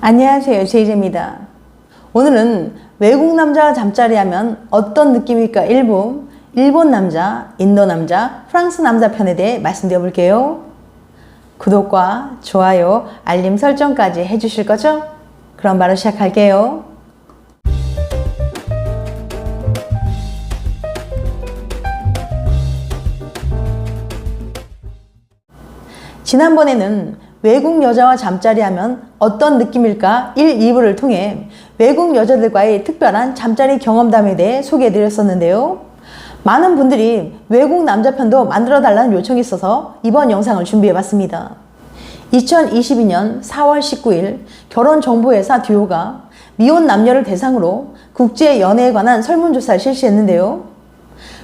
안녕하세요, 제이제입니다. 오늘은 외국 남자와 잠자리 하면 어떤 느낌일까 일부 일본 남자, 인도 남자, 프랑스 남자 편에 대해 말씀드려 볼게요. 구독과 좋아요, 알림 설정까지 해주실 거죠? 그럼 바로 시작할게요. 지난번에는 외국 여자와 잠자리 하면 어떤 느낌일까 1, 2부를 통해 외국 여자들과의 특별한 잠자리 경험담에 대해 소개해 드렸었는데요. 많은 분들이 외국 남자 편도 만들어 달라는 요청이 있어서 이번 영상을 준비해 봤습니다. 2022년 4월 19일 결혼정보회사 듀오가 미혼 남녀를 대상으로 국제 연애에 관한 설문조사를 실시했는데요.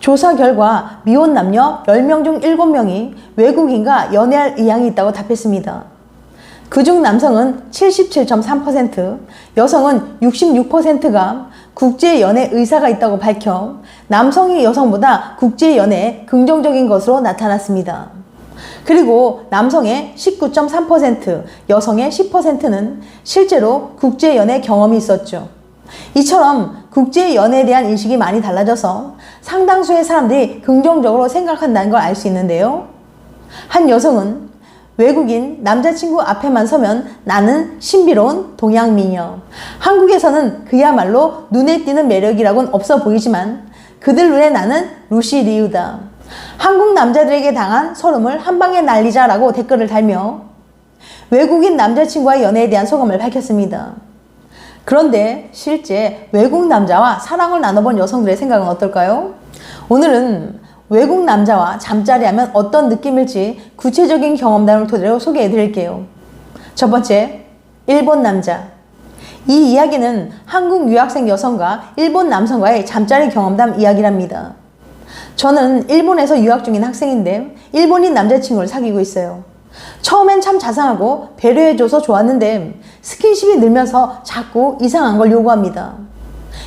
조사 결과 미혼 남녀 10명 중 7명이 외국인과 연애할 의향이 있다고 답했습니다. 그중 남성은 77.3%, 여성은 66%가 국제 연애 의사가 있다고 밝혀 남성이 여성보다 국제 연애에 긍정적인 것으로 나타났습니다. 그리고 남성의 19.3%, 여성의 10%는 실제로 국제 연애 경험이 있었죠. 이처럼 국제 연애에 대한 인식이 많이 달라져서 상당수의 사람들이 긍정적으로 생각한다는 걸 알 수 있는데요. 한 여성은 외국인 남자친구 앞에만 서면 나는 신비로운 동양미녀. 한국에서는 그야말로 눈에 띄는 매력이라고는 없어 보이지만 그들 눈에 나는 루시 리우다. 한국 남자들에게 당한 서름을 한 방에 날리자라고 댓글을 달며 외국인 남자친구와의 연애에 대한 소감을 밝혔습니다. 그런데 실제 외국 남자와 사랑을 나눠본 여성들의 생각은 어떨까요? 오늘은 외국 남자와 잠자리 하면 어떤 느낌일지 구체적인 경험담을 토대로 소개해 드릴게요. 첫 번째, 일본 남자. 이 이야기는 한국 유학생 여성과 일본 남성과의 잠자리 경험담 이야기랍니다. 저는 일본에서 유학 중인 학생인데 일본인 남자친구를 사귀고 있어요. 처음엔 참 자상하고 배려해줘서 좋았는데 스킨십이 늘면서 자꾸 이상한 걸 요구합니다.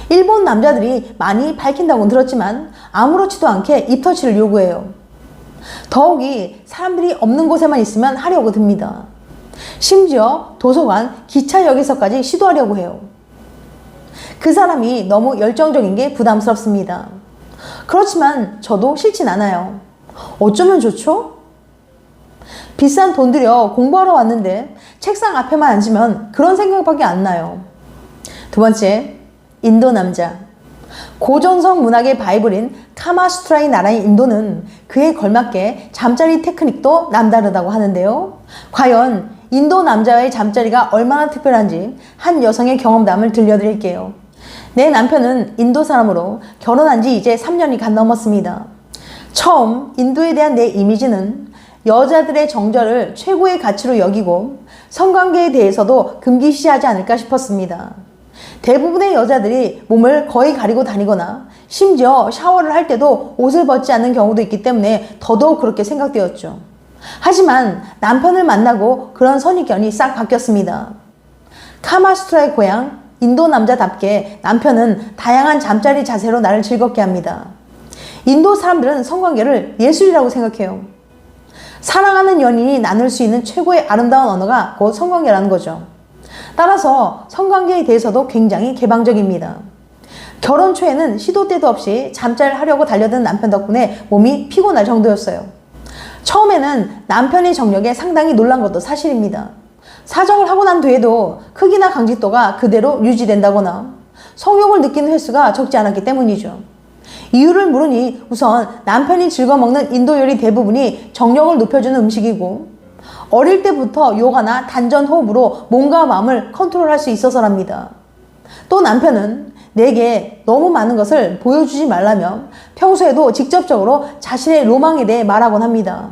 일본 남자들이 많이 밝힌다고는 들었지만 아무렇지도 않게 입터치를 요구해요. 더욱이 사람들이 없는 곳에만 있으면 하려고 듭니다. 심지어 도서관, 기차역에서까지 시도하려고 해요. 그 사람이 너무 열정적인 게 부담스럽습니다. 그렇지만 저도 싫진 않아요. 어쩌면 좋죠? 비싼 돈 들여 공부하러 왔는데 책상 앞에만 앉으면 그런 생각밖에 안 나요. 두 번째, 인도 남자. 고전성 문학의 바이블인 카마수트라의 나라인 인도는 그에 걸맞게 잠자리 테크닉도 남다르다고 하는데요. 과연 인도 남자와의 잠자리가 얼마나 특별한지 한 여성의 경험담을 들려드릴게요. 내 남편은 인도 사람으로 결혼한 지 이제 3년이 간 넘었습니다. 처음 인도에 대한 내 이미지는 여자들의 정절을 최고의 가치로 여기고 성관계에 대해서도 금기시하지 않을까 싶었습니다. 대부분의 여자들이 몸을 거의 가리고 다니거나 심지어 샤워를 할 때도 옷을 벗지 않는 경우도 있기 때문에 더더욱 그렇게 생각되었죠. 하지만 남편을 만나고 그런 선입견이 싹 바뀌었습니다. 카마수트라의 고향 인도 남자답게 남편은 다양한 잠자리 자세로 나를 즐겁게 합니다. 인도 사람들은 성관계를 예술이라고 생각해요. 사랑하는 연인이 나눌 수 있는 최고의 아름다운 언어가 곧 성관계라는 거죠. 따라서 성관계에 대해서도 굉장히 개방적입니다. 결혼 초에는 시도 때도 없이 잠자리를 하려고 달려든 남편 덕분에 몸이 피곤할 정도였어요. 처음에는 남편의 정력에 상당히 놀란 것도 사실입니다. 사정을 하고 난 뒤에도 크기나 강직도가 그대로 유지된다거나 성욕을 느끼는 횟수가 적지 않았기 때문이죠. 이유를 물으니 우선 남편이 즐겨 먹는 인도 요리 대부분이 정력을 높여주는 음식이고 어릴 때부터 요가나 단전 호흡으로 몸과 마음을 컨트롤할 수 있어서랍니다. 또 남편은 내게 너무 많은 것을 보여주지 말라며 평소에도 직접적으로 자신의 로망에 대해 말하곤 합니다.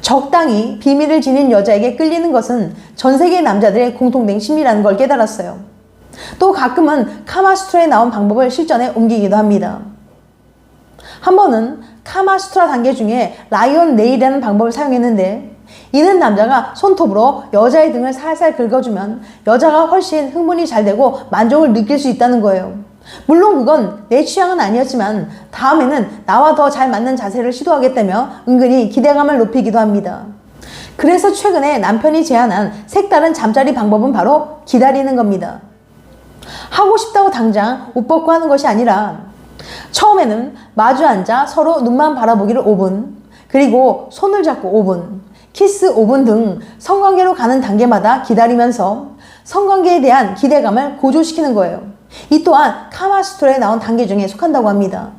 적당히 비밀을 지닌 여자에게 끌리는 것은 전 세계 남자들의 공통된 심리라는 걸 깨달았어요. 또 가끔은 카마수트라에 나온 방법을 실전에 옮기기도 합니다. 한 번은 카마수트라 단계 중에 라이언 네일이라는 방법을 사용했는데 이는 남자가 손톱으로 여자의 등을 살살 긁어주면 여자가 훨씬 흥분이 잘 되고 만족을 느낄 수 있다는 거예요. 물론 그건 내 취향은 아니었지만 다음에는 나와 더 잘 맞는 자세를 시도하겠다며 은근히 기대감을 높이기도 합니다. 그래서 최근에 남편이 제안한 색다른 잠자리 방법은 바로 기다리는 겁니다. 하고 싶다고 당장 옷 벗고 하는 것이 아니라 처음에는 마주 앉아 서로 눈만 바라보기를 5분, 그리고 손을 잡고 5분, 키스 5분 등 성관계로 가는 단계마다 기다리면서 성관계에 대한 기대감을 고조시키는 거예요. 이 또한 카마수트라에 나온 단계 중에 속한다고 합니다.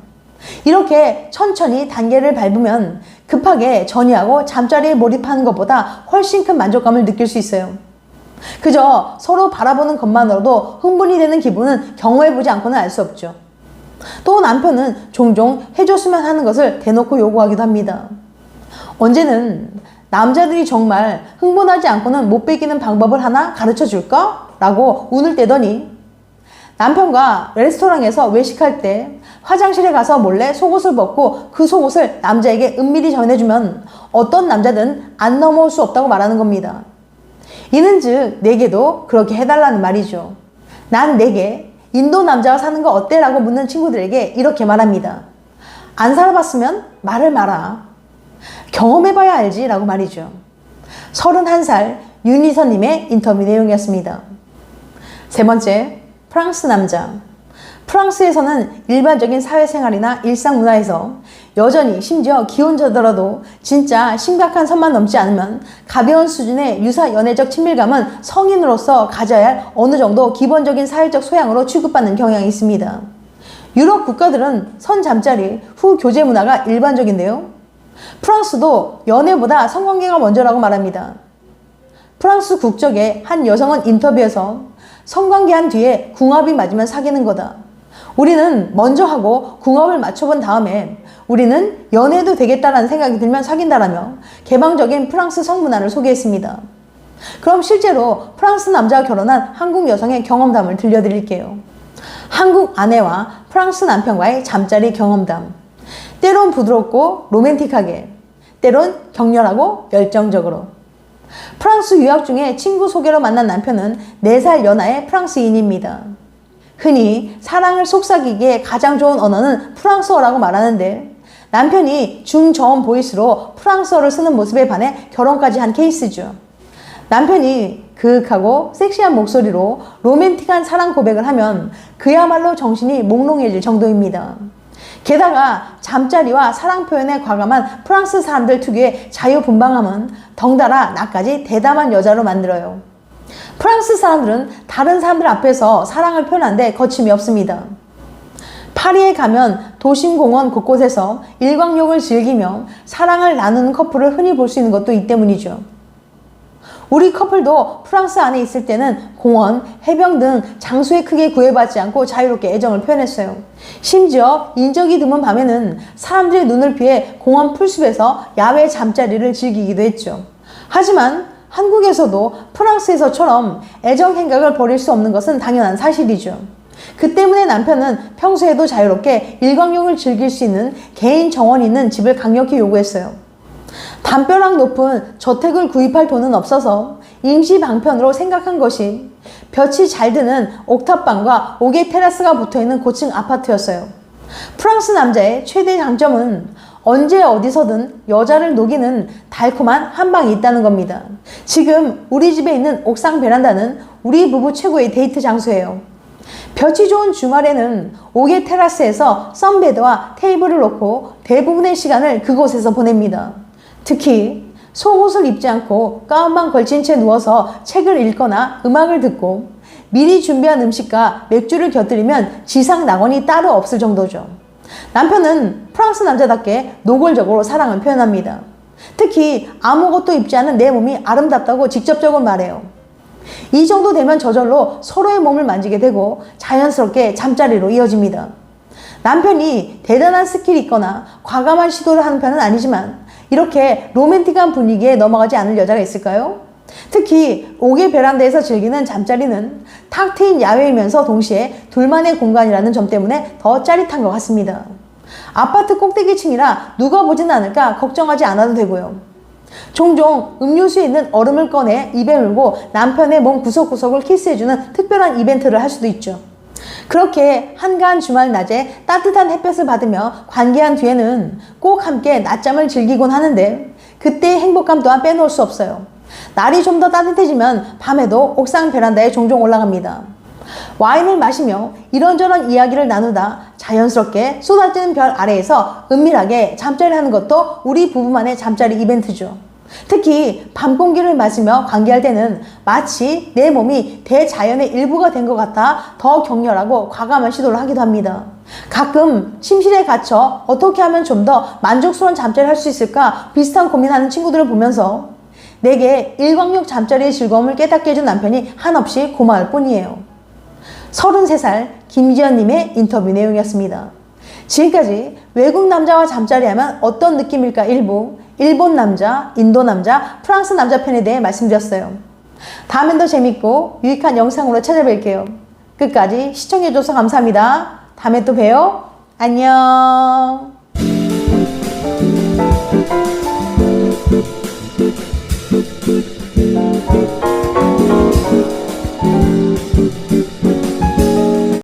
이렇게 천천히 단계를 밟으면 급하게 전이하고 잠자리에 몰입하는 것보다 훨씬 큰 만족감을 느낄 수 있어요. 그저 서로 바라보는 것만으로도 흥분이 되는 기분은 경험해보지 않고는 알 수 없죠. 또 남편은 종종 해줬으면 하는 것을 대놓고 요구하기도 합니다. 언제는 남자들이 정말 흥분하지 않고는 못 베기는 방법을 하나 가르쳐 줄까? 라고 운을 떼더니 남편과 레스토랑에서 외식할 때 화장실에 가서 몰래 속옷을 벗고 그 속옷을 남자에게 은밀히 전해주면 어떤 남자든 안 넘어올 수 없다고 말하는 겁니다. 이는즉 내게도 그렇게 해달라는 말이죠. 난 내게 인도 남자가 사는 거 어때? 라고 묻는 친구들에게 이렇게 말합니다. 안 살아봤으면 말을 마라. 경험해봐야 알지 라고 말이죠. 31살 윤희선님의 인터뷰 내용이었습니다. 세 번째, 프랑스 남자. 프랑스에서는 일반적인 사회생활이나 일상문화에서 여전히 심지어 기혼자더라도 진짜 심각한 선만 넘지 않으면 가벼운 수준의 유사 연애적 친밀감은 성인으로서 가져야 할 어느 정도 기본적인 사회적 소양으로 취급받는 경향이 있습니다. 유럽 국가들은 선 잠자리 후 교제 문화가 일반적인데요. 프랑스도 연애보다 성관계가 먼저라고 말합니다. 프랑스 국적의 한 여성은 인터뷰에서 성관계한 뒤에 궁합이 맞으면 사귀는 거다. 우리는 먼저 하고 궁합을 맞춰본 다음에 우리는 연애도 되겠다라는 생각이 들면 사귄다라며 개방적인 프랑스 성문화를 소개했습니다. 그럼 실제로 프랑스 남자와 결혼한 한국 여성의 경험담을 들려드릴게요. 한국 아내와 프랑스 남편과의 잠자리 경험담. 때론 부드럽고 로맨틱하게, 때론 격렬하고 열정적으로. 프랑스 유학 중에 친구 소개로 만난 남편은 4살 연하의 프랑스인입니다. 흔히 사랑을 속삭이기에 가장 좋은 언어는 프랑스어라고 말하는데 남편이 중저음 보이스로 프랑스어를 쓰는 모습에 반해 결혼까지 한 케이스죠. 남편이 그윽하고 섹시한 목소리로 로맨틱한 사랑 고백을 하면 그야말로 정신이 몽롱해질 정도입니다. 게다가 잠자리와 사랑 표현에 과감한 프랑스 사람들 특유의 자유분방함은 덩달아 나까지 대담한 여자로 만들어요. 프랑스 사람들은 다른 사람들 앞에서 사랑을 표현하는데 거침이 없습니다. 파리에 가면 도심공원 곳곳에서 일광욕을 즐기며 사랑을 나누는 커플을 흔히 볼 수 있는 것도 이 때문이죠. 우리 커플도 프랑스 안에 있을 때는 공원, 해변 등 장소에 크게 구애받지 않고 자유롭게 애정을 표현했어요. 심지어 인적이 드문 밤에는 사람들의 눈을 피해 공원 풀숲에서 야외 잠자리를 즐기기도 했죠. 하지만 한국에서도 프랑스에서처럼 애정 행각을 버릴 수 없는 것은 당연한 사실이죠. 그 때문에 남편은 평소에도 자유롭게 일광욕을 즐길 수 있는 개인 정원이 있는 집을 강력히 요구했어요. 담벼락 높은 저택을 구입할 돈은 없어서 임시 방편으로 생각한 것이 볕이 잘 드는 옥탑방과 옥외 테라스가 붙어있는 고층 아파트였어요. 프랑스 남자의 최대 장점은 언제 어디서든 여자를 녹이는 달콤한 한방이 있다는 겁니다. 지금 우리 집에 있는 옥상 베란다는 우리 부부 최고의 데이트 장소예요. 볕이 좋은 주말에는 옥외 테라스에서 선베드와 테이블을 놓고 대부분의 시간을 그곳에서 보냅니다. 특히 속옷을 입지 않고 가운만 걸친 채 누워서 책을 읽거나 음악을 듣고 미리 준비한 음식과 맥주를 곁들이면 지상 낙원이 따로 없을 정도죠. 남편은 프랑스 남자답게 노골적으로 사랑을 표현합니다. 특히 아무것도 입지 않은 내 몸이 아름답다고 직접적으로 말해요. 이 정도 되면 저절로 서로의 몸을 만지게 되고 자연스럽게 잠자리로 이어집니다. 남편이 대단한 스킬이 있거나 과감한 시도를 하는 편은 아니지만 이렇게 로맨틱한 분위기에 넘어가지 않을 여자가 있을까요? 특히 옥외 베란다에서 즐기는 잠자리는 탁 트인 야외이면서 동시에 둘만의 공간이라는 점 때문에 더 짜릿한 것 같습니다. 아파트 꼭대기층이라 누가 보진 않을까 걱정하지 않아도 되고요. 종종 음료수에 있는 얼음을 꺼내 입에 물고 남편의 몸 구석구석을 키스해주는 특별한 이벤트를 할 수도 있죠. 그렇게 한가한 주말 낮에 따뜻한 햇볕을 받으며 관계한 뒤에는 꼭 함께 낮잠을 즐기곤 하는데 그때의 행복감 또한 빼놓을 수 없어요. 날이 좀 더 따뜻해지면 밤에도 옥상 베란다에 종종 올라갑니다. 와인을 마시며 이런저런 이야기를 나누다 자연스럽게 쏟아지는 별 아래에서 은밀하게 잠자리 하는 것도 우리 부부만의 잠자리 이벤트죠. 특히 밤 공기를 맞으며 관계할 때는 마치 내 몸이 대자연의 일부가 된 것 같아 더 격렬하고 과감한 시도를 하기도 합니다. 가끔 침실에 갇혀 어떻게 하면 좀 더 만족스러운 잠자리를 할 수 있을까 비슷한 고민하는 친구들을 보면서 내게 일광욕 잠자리의 즐거움을 깨닫게 해준 남편이 한없이 고마울 뿐이에요. 33살 김지연님의 인터뷰 내용이었습니다. 지금까지 외국 남자와 잠자리하면 어떤 느낌일까 일부, 일본 남자, 인도 남자, 프랑스 남자 편에 대해 말씀드렸어요. 다음엔 더 재밌고 유익한 영상으로 찾아뵐게요. 끝까지 시청해줘서 감사합니다. 다음에 또 봬요. 안녕.